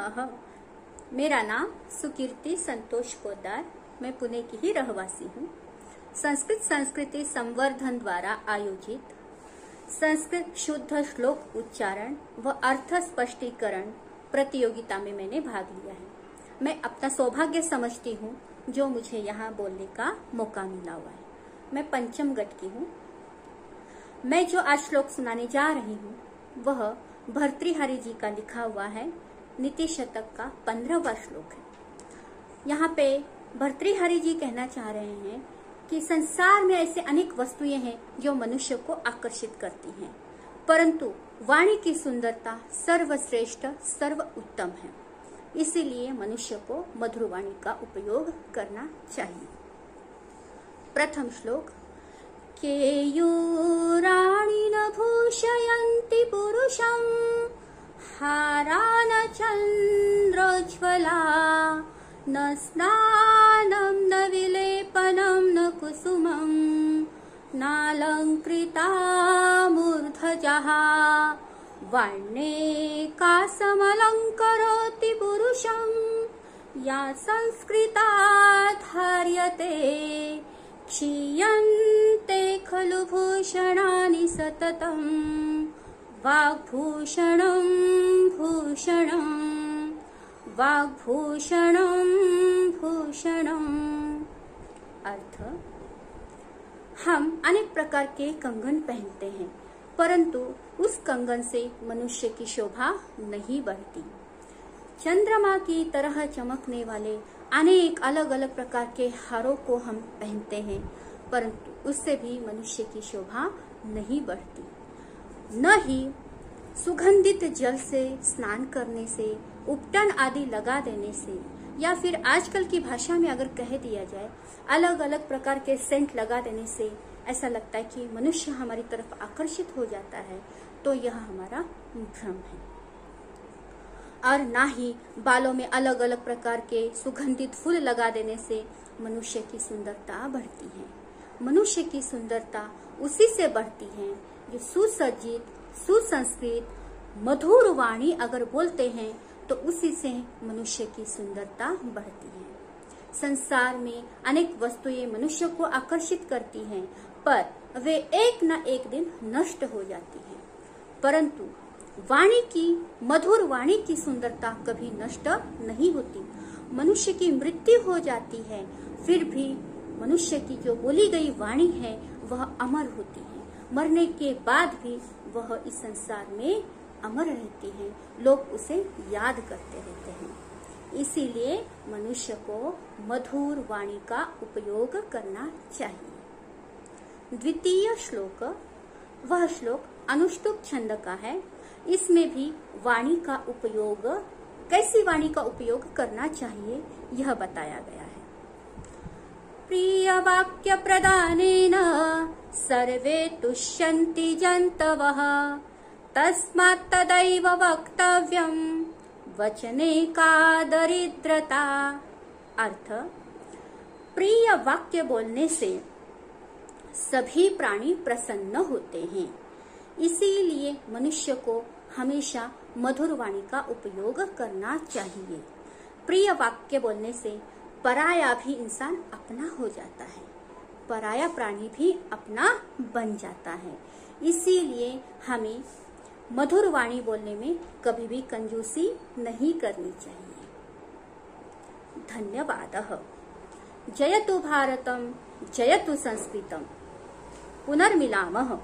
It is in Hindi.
नमः। मेरा नाम सुकीर्ति संतोष पोद्दार, मैं पुणे की ही रहवासी हूँ। संस्कृत संस्कृति संवर्धन द्वारा आयोजित संस्कृत शुद्ध श्लोक उच्चारण व अर्थ स्पष्टीकरण प्रतियोगिता में मैंने भाग लिया है। मैं अपना सौभाग्य समझती हूँ जो मुझे यहाँ बोलने का मौका मिला हुआ है। मैं पंचम गट की हूँ। मैं जो आज श्लोक सुनाने जा रही हूँ वह भर्तृहरि जी का लिखा हुआ है, नीति शतक का 15वां श्लोक है। यहाँ पे भर्तृहरि जी कहना चाह रहे हैं कि संसार में ऐसे अनेक वस्तुएं हैं जो मनुष्य को आकर्षित करती हैं, परंतु वाणी की सुंदरता सर्वश्रेष्ठ सर्व उत्तम है। इसीलिए मनुष्य को मधुर वाणी का उपयोग करना चाहिए। प्रथम श्लोक, केयूराणि न भूषयन्ति पुरुषं हारा न चन्द्रोज्ज्वला न स्नानं न विलेपनं न कुसुमं नालङ्कृता मूर्धजः वर्णेकासमलङ्करोति पुरुषं या संस्कृता धार्यते क्षीयन्ते खलु भूषणानि सततं वाग्भूषणं भूषणं वाग्भूषणं भूषणं। अर्थ, हम अनेक प्रकार के कंगन पहनते हैं, परंतु उस कंगन से मनुष्य की शोभा नहीं बढ़ती। चंद्रमा की तरह चमकने वाले अनेक अलग अलग प्रकार के हारों को हम पहनते हैं, परंतु उससे भी मनुष्य की शोभा नहीं बढ़ती। न ही सुगंधित जल से स्नान करने से, उपटन आदि लगा देने से, या फिर आजकल की भाषा में अगर कह दिया जाए अलग अलग प्रकार के सेंट लगा देने से ऐसा लगता है कि मनुष्य हमारी तरफ आकर्षित हो जाता है, तो यह हमारा भ्रम है। और ना ही बालों में अलग अलग प्रकार के सुगंधित फूल लगा देने से मनुष्य की सुंदरता बढ़ती है। मनुष्य की सुंदरता उसी से बढ़ती है जो सुसज्जित, सुसंस्कृत, मधुर वाणी अगर बोलते हैं तो उसी से मनुष्य की सुंदरता बढ़ती है। संसार में अनेक वस्तुएं मनुष्य को आकर्षित करती हैं, पर वे एक न एक दिन नष्ट हो जाती हैं, परंतु वाणी की, मधुर वाणी की सुंदरता कभी नष्ट नहीं होती। मनुष्य की मृत्यु हो जाती है, फिर भी मनुष्य की जो बोली गई वाणी है वह अमर होती है। मरने के बाद भी वह इस संसार में अमर रहती है, लोग उसे याद करते रहते हैं। इसीलिए मनुष्य को मधुर वाणी का उपयोग करना चाहिए। द्वितीय श्लोक, वह श्लोक अनुष्टुप छंद का है। इसमें भी वाणी का उपयोग, कैसी वाणी का उपयोग करना चाहिए यह बताया गया है। प्रिय वाक्य प्रदानेन सर्वे तुष्यन्ति जन्तवः तस्मात् तदैव वक्तव्यं वचने का दरिद्रता। अर्थ, प्रिय वाक्य बोलने से सभी प्राणी प्रसन्न होते हैं, इसीलिए मनुष्य को हमेशा मधुर वाणी का उपयोग करना चाहिए। प्रिय वाक्य बोलने से पराया भी इंसान अपना हो जाता है, पराया प्राणी भी अपना बन जाता है। इसीलिए हमें मधुर वाणी बोलने में कभी भी कंजूसी नहीं करनी चाहिए। धन्यवादः। जयतु भारतम, जयतु संस्कृतम। पुनर्मिलामः।